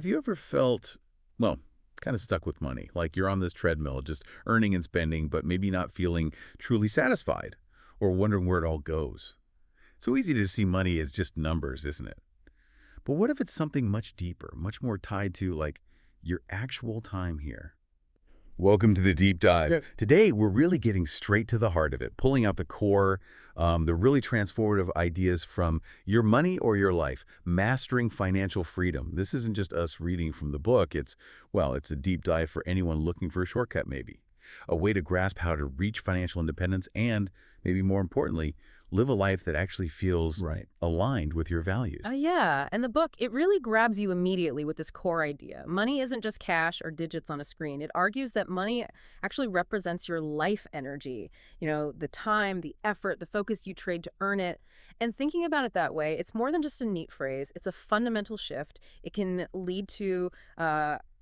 Have you ever felt, well, kind of stuck with money, like you're on this treadmill, just earning and spending, but maybe not feeling truly satisfied or wondering where it all goes? So easy to see money as just numbers, isn't it? But what if it's something much deeper, much more tied to, like, your actual time here? Welcome to the deep dive. Yeah. Today, we're really getting straight to the heart of it, pulling out the core, the really transformative ideas from your money or your life, mastering financial freedom. This isn't just us reading from the book. It's a deep dive for anyone looking for a shortcut, maybe. A way to grasp how to reach financial independence and, maybe more importantly, live a life that actually feels Right. aligned with your values. Yeah, and the book, it really grabs you immediately with this core idea. Money isn't just cash or digits on a screen. It argues that money actually represents your life energy, the time, the effort, the focus you trade to earn it. And thinking about it that way, it's more than just a neat phrase. It's a fundamental shift. It can lead to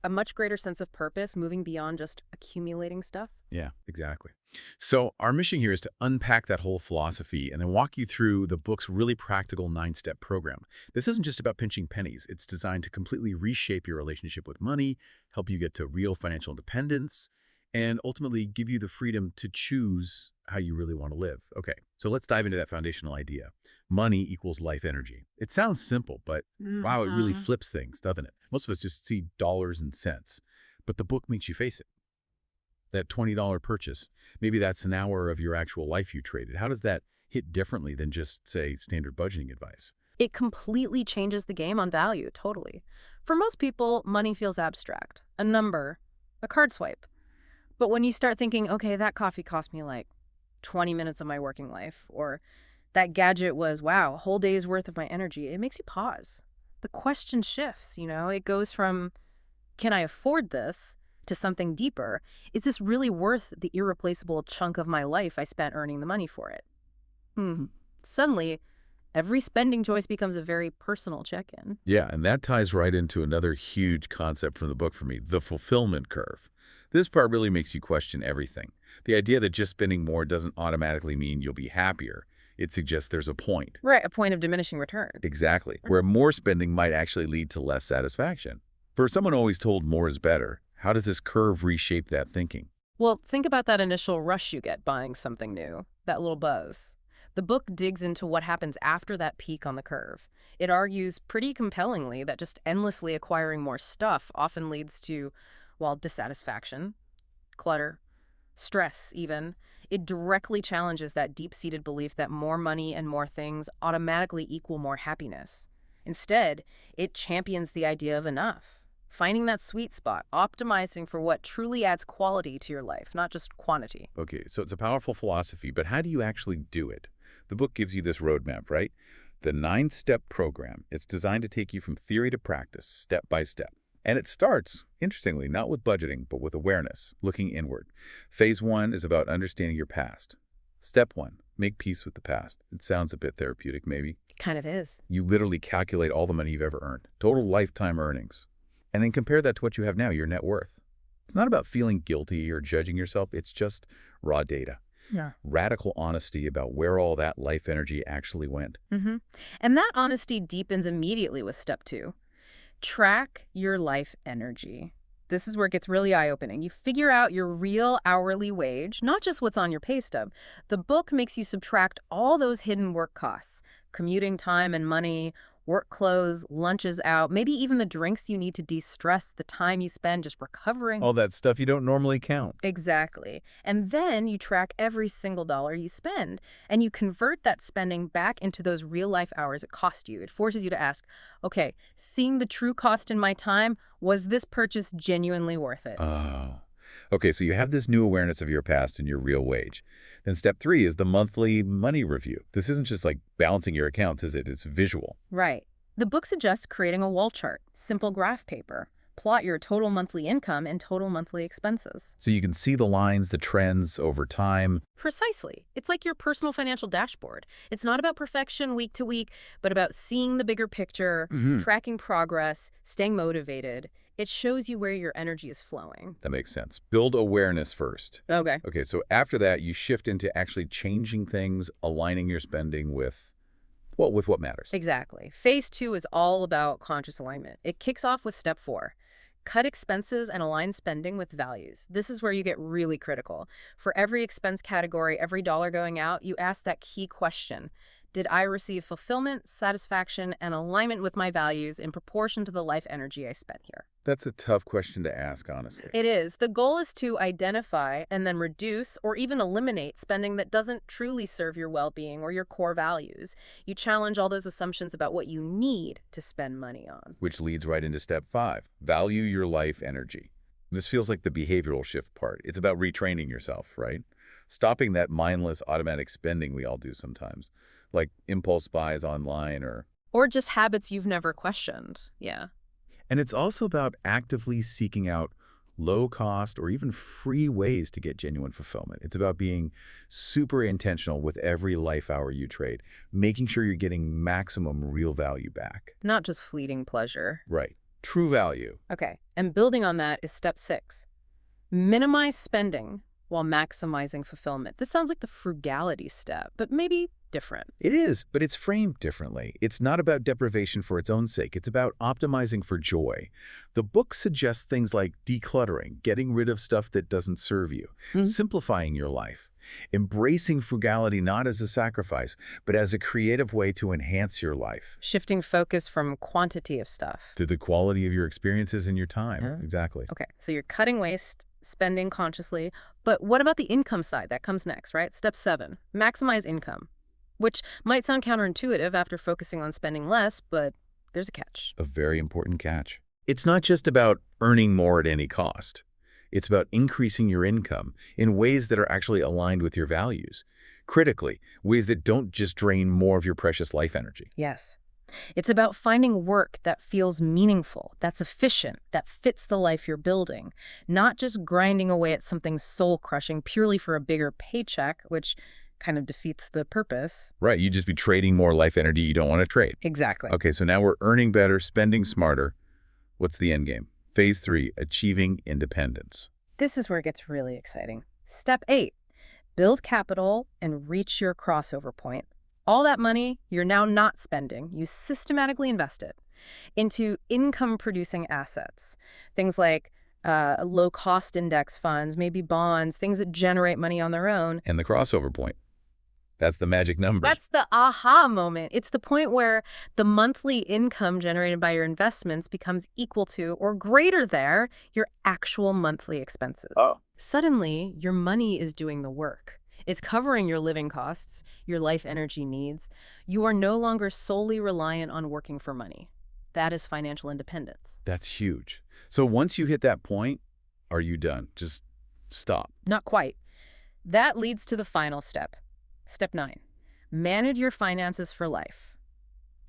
a much greater sense of purpose, moving beyond just accumulating stuff. Yeah, exactly. So our mission here is to unpack that whole philosophy and then walk you through the book's really practical 9-step program. This isn't just about pinching pennies. It's designed to completely reshape your relationship with money, help you get to real financial independence, and ultimately give you the freedom to choose how you really want to live. Okay, so let's dive into that foundational idea. Money equals life energy. It sounds simple, but wow, it really flips things, doesn't it? Most of us just see dollars and cents, but the book makes you face it. That $20 purchase, maybe that's an hour of your actual life you traded. How does that hit differently than just, say, standard budgeting advice? It completely changes the game on value, totally. For most people, money feels abstract, a number, a card swipe. But when you start thinking, okay, that coffee cost me like 20 minutes of my working life, or that gadget was, wow, a whole day's worth of my energy, it makes you pause. The question shifts, it goes from, can I afford this, to something deeper. Is this really worth the irreplaceable chunk of my life I spent earning the money for it? Suddenly, every spending choice becomes a very personal check-in. Yeah, and that ties right into another huge concept from the book for me, the fulfillment curve. This part really makes you question everything. The idea that just spending more doesn't automatically mean you'll be happier. It suggests there's a point. Right, a point of diminishing returns. Exactly, where more spending might actually lead to less satisfaction. For someone always told more is better, how does this curve reshape that thinking? Well, think about that initial rush you get buying something new, that little buzz. The book digs into what happens after that peak on the curve. It argues pretty compellingly that just endlessly acquiring more stuff often leads to, dissatisfaction, clutter, stress even. It directly challenges that deep-seated belief that more money and more things automatically equal more happiness. Instead, it champions the idea of enough. Finding that sweet spot, optimizing for what truly adds quality to your life, not just quantity. Okay, so it's a powerful philosophy, but how do you actually do it? The book gives you this roadmap, right? The 9-step program. It's designed to take you from theory to practice, step by step. And it starts, interestingly, not with budgeting, but with awareness, looking inward. Phase 1 is about understanding your past. Step 1, make peace with the past. It sounds a bit therapeutic, maybe. Kind of is. You literally calculate all the money you've ever earned, total lifetime earnings. And then compare that to what you have now, your net worth. It's not about feeling guilty or judging yourself. It's just raw data. Yeah. Radical honesty about where all that life energy actually went. And that honesty deepens immediately with step 2. Track your life energy. This is where it gets really eye-opening. You figure out your real hourly wage, not just what's on your pay stub. The book makes you subtract all those hidden work costs, commuting time and money, work clothes, lunches out, maybe even the drinks you need to de-stress, the time you spend just recovering. All that stuff you don't normally count. Exactly. And then you track every single dollar you spend, and you convert that spending back into those real-life hours it cost you. It forces you to ask, okay, seeing the true cost in my time, was this purchase genuinely worth it? Oh. Okay, so you have this new awareness of your past and your real wage. Then step 3 is the monthly money review. This isn't just like balancing your accounts, is it? It's visual. Right. The book suggests creating a wall chart, simple graph paper. Plot your total monthly income and total monthly expenses. So you can see the lines, the trends over time. Precisely. It's like your personal financial dashboard. It's not about perfection week to week, but about seeing the bigger picture, tracking progress, staying motivated. It shows you where your energy is flowing. That makes sense. Build awareness first. Okay. Okay, so after that, you shift into actually changing things, aligning your spending with, Well, with what matters. Exactly. Phase 2 is all about conscious alignment. It kicks off with step 4. Cut expenses and align spending with values. This is where you get really critical. For every expense category, every dollar going out, you ask that key question. Did I receive fulfillment, satisfaction, and alignment with my values in proportion to the life energy I spent here? That's a tough question to ask, honestly. It is. The goal is to identify and then reduce or even eliminate spending that doesn't truly serve your well-being or your core values. You challenge all those assumptions about what you need to spend money on. Which leads right into step 5. Value your life energy. This feels like the behavioral shift part. It's about retraining yourself, right? Stopping that mindless automatic spending we all do sometimes, like impulse buys online or... Or just habits you've never questioned. Yeah. And it's also about actively seeking out low-cost or even free ways to get genuine fulfillment. It's about being super intentional with every life hour you trade, making sure you're getting maximum real value back. Not just fleeting pleasure. Right. True value. Okay. And building on that is step 6. Minimize spending while maximizing fulfillment. This sounds like the frugality step, but maybe different. It is, but it's framed differently. It's not about deprivation for its own sake. It's about optimizing for joy. The book suggests things like decluttering, getting rid of stuff that doesn't serve you, simplifying your life, embracing frugality not as a sacrifice, but as a creative way to enhance your life. Shifting focus from quantity of stuff To the quality of your experiences and your time. Yeah. Exactly. Okay, so you're cutting waste, spending consciously, but what about the income side? That comes next, right? Step 7, maximize income, which might sound counterintuitive after focusing on spending less, but there's a catch. A very important catch. It's not just about earning more at any cost. It's about increasing your income in ways that are actually aligned with your values. Critically, ways that don't just drain more of your precious life energy. Yes. It's about finding work that feels meaningful, that's efficient, that fits the life you're building, not just grinding away at something soul-crushing purely for a bigger paycheck, which kind of defeats the purpose. Right, you'd just be trading more life energy you don't want to trade. Exactly. Okay, so now we're earning better, spending smarter. What's the end game? Phase 3, achieving independence. This is where it gets really exciting. Step 8, build capital and reach your crossover point. All that money you're now not spending, you systematically invest it into income-producing assets. Things like low-cost index funds, maybe bonds, things that generate money on their own. And the crossover point. That's the magic number. That's the aha moment. It's the point where the monthly income generated by your investments becomes equal to or greater than your actual monthly expenses. Oh. Suddenly, your money is doing the work. It's covering your living costs, your life energy needs. You are no longer solely reliant on working for money. That is financial independence. That's huge. So once you hit that point, are you done? Just stop. Not quite. That leads to the final step. Step 9, manage your finances for life.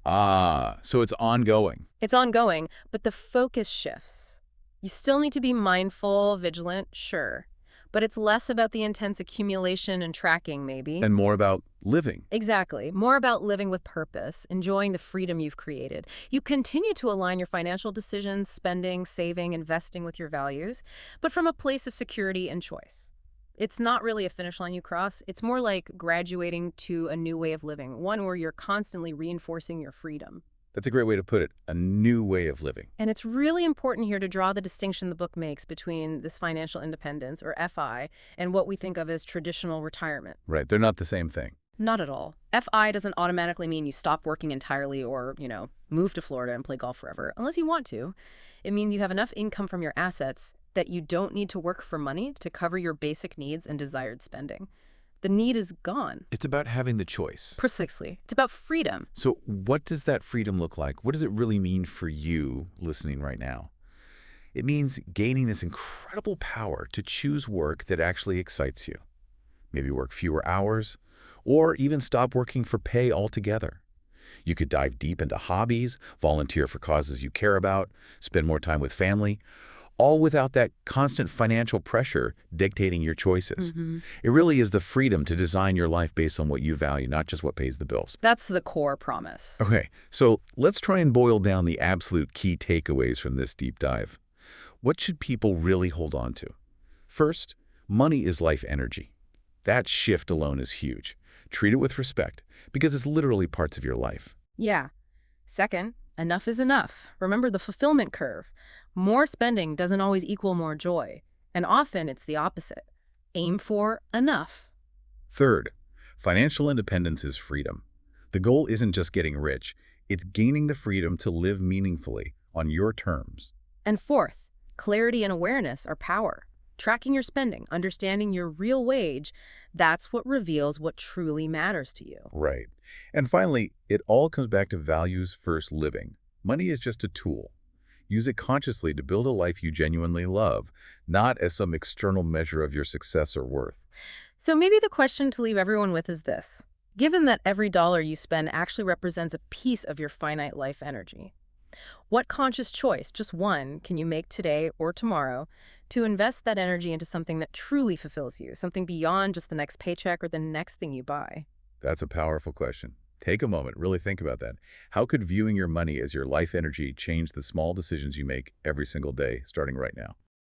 Ah, so it's ongoing. It's ongoing, but the focus shifts. You still need to be mindful, vigilant, sure, but it's less about the intense accumulation and tracking, maybe. And more about living. Exactly. More about living with purpose, enjoying the freedom you've created. You continue to align your financial decisions, spending, saving, investing with your values, but from a place of security and choice. It's not really a finish line you cross. It's more like graduating to a new way of living, one where you're constantly reinforcing your freedom. That's a great way to put it, a new way of living. And it's really important here to draw the distinction the book makes between this financial independence, or FI, and what we think of as traditional retirement. Right, they're not the same thing. Not at all. FI doesn't automatically mean you stop working entirely or, move to Florida and play golf forever, unless you want to. It means you have enough income from your assets that you don't need to work for money to cover your basic needs and desired spending. The need is gone. It's about having the choice. Precisely. It's about freedom. So what does that freedom look like? What does it really mean for you listening right now? It means gaining this incredible power to choose work that actually excites you. Maybe work fewer hours, or even stop working for pay altogether. You could dive deep into hobbies, volunteer for causes you care about, spend more time with family, all without that constant financial pressure dictating your choices. It really is the freedom to design your life based on what you value, not just what pays the bills. That's the core promise. Okay, so let's try and boil down the absolute key takeaways from this deep dive. What should people really hold on to? First, money is life energy. That shift alone is huge. Treat it with respect, because it's literally parts of your life. Yeah. Second, enough is enough. Remember the fulfillment curve. More spending doesn't always equal more joy, and often it's the opposite. Aim for enough. Third, financial independence is freedom. The goal isn't just getting rich, it's gaining the freedom to live meaningfully on your terms. And fourth, clarity and awareness are power. Tracking your spending, understanding your real wage, that's what reveals what truly matters to you. Right. And finally, it all comes back to values first living. Money is just a tool. Use it consciously to build a life you genuinely love, not as some external measure of your success or worth. So maybe the question to leave everyone with is this. Given that every dollar you spend actually represents a piece of your finite life energy, what conscious choice, just one, can you make today or tomorrow to invest that energy into something that truly fulfills you, something beyond just the next paycheck or the next thing you buy? That's a powerful question. Take a moment, really think about that. How could viewing your money as your life energy change the small decisions you make every single day, starting right now?